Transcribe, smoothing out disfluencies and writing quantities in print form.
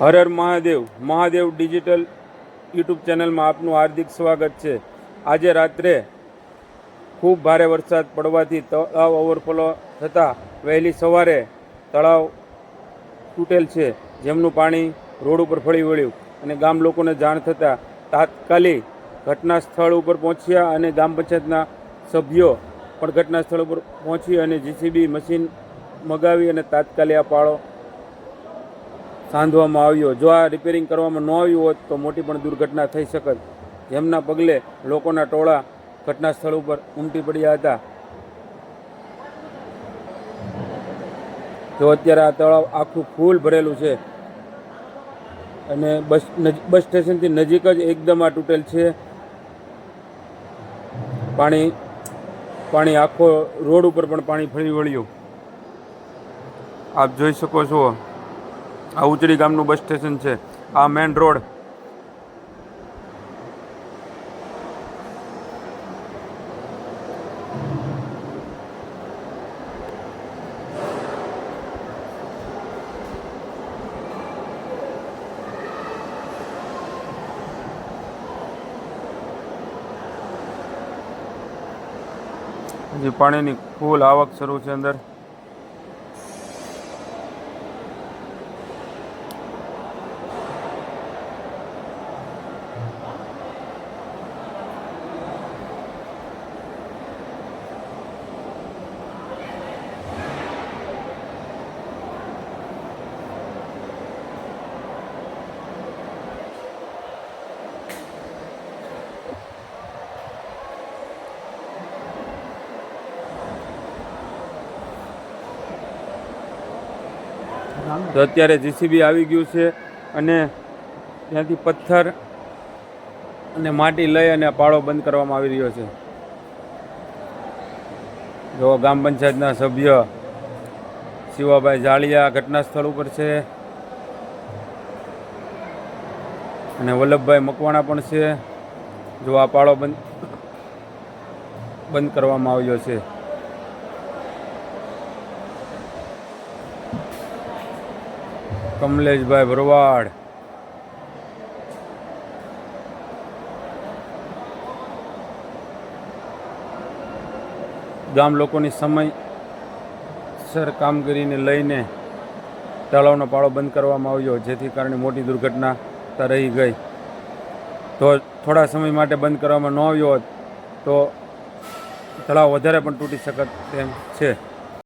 Har Har Mahadev Mahadev digital YouTube ચેનલમાં આપનું હાર્દિક સ્વાગત છે। આજે રાત્રે ખૂબ ભારે વરસાદ પડવાથી તળાવ ઓવરફ્લો થતાં વહેલી સવારે તળાવ તૂટેલ છે, જેમનું પાણી રોડ ઉપર ફરી વળ્યું અને ગામ લોકોને જાણ થતાં તાત્કાલિક ઘટના સ્થળ ઉપર પહોંચ્યા અને ગ્રામ પંચાયતના સભ્યો પણ ઘટના સ્થળ ઉપર પહોંચી અને જીસીબી મશીન મગાવી અને તાત્કાલિક આ પાળો સાંધવામાં આવ્યો। જો આ રિપેરિંગ કરવામાં ન આવ્યું હોત તો મોટી પણ દુર્ઘટના થઈ શકત, જેમના પગલે લોકોના ટોળા ઘટના સ્થળ ઉપર ઉમટી પડ્યા હતા। જો અત્યારે આ તળાવ આખું ફૂલ ભરેલું છે અને બસ સ્ટેશનથી નજીક જ એકદમ આ તૂટેલ છે। પાણી આખો રોડ ઉપર પણ પાણી ફરી વળ્યું, આપ જોઈ શકો છો। આ ઉચડી ગામનું બસ સ્ટેશન છે, આ મેન રોડ। હજી પાણીની ફૂલ આવક શરૂ છે અંદર। તો અત્યારે જીસીબી આવી ગયું છે અને ત્યાંથી પથ્થર અને માટી લઈ અને પાળો બંધ કરવામાં આવી રહ્યો છે। જો ગ્રામ પંચાયતના સભ્ય શિવાભાઈ જાળિયા ઘટના સ્થળ ઉપર છે અને વલ્લભભાઈ મકવાણા પણ છે। જો આ પાળો બંધ કરવામાં આવ્યો છે। કમલેશભાઈ ભરવાડ, ગામ લોકોની સમયસર કામગીરીને લઈને તળાવનો પાળો બંધ કરવામાં આવ્યો, જેથી કારણે મોટી દુર્ઘટના રહી ગઈ। તો થોડા સમય માટે બંધ કરવામાં ન આવ્યો હોત તો તળાવ વધારે પણ તૂટી શકત તેમ છે।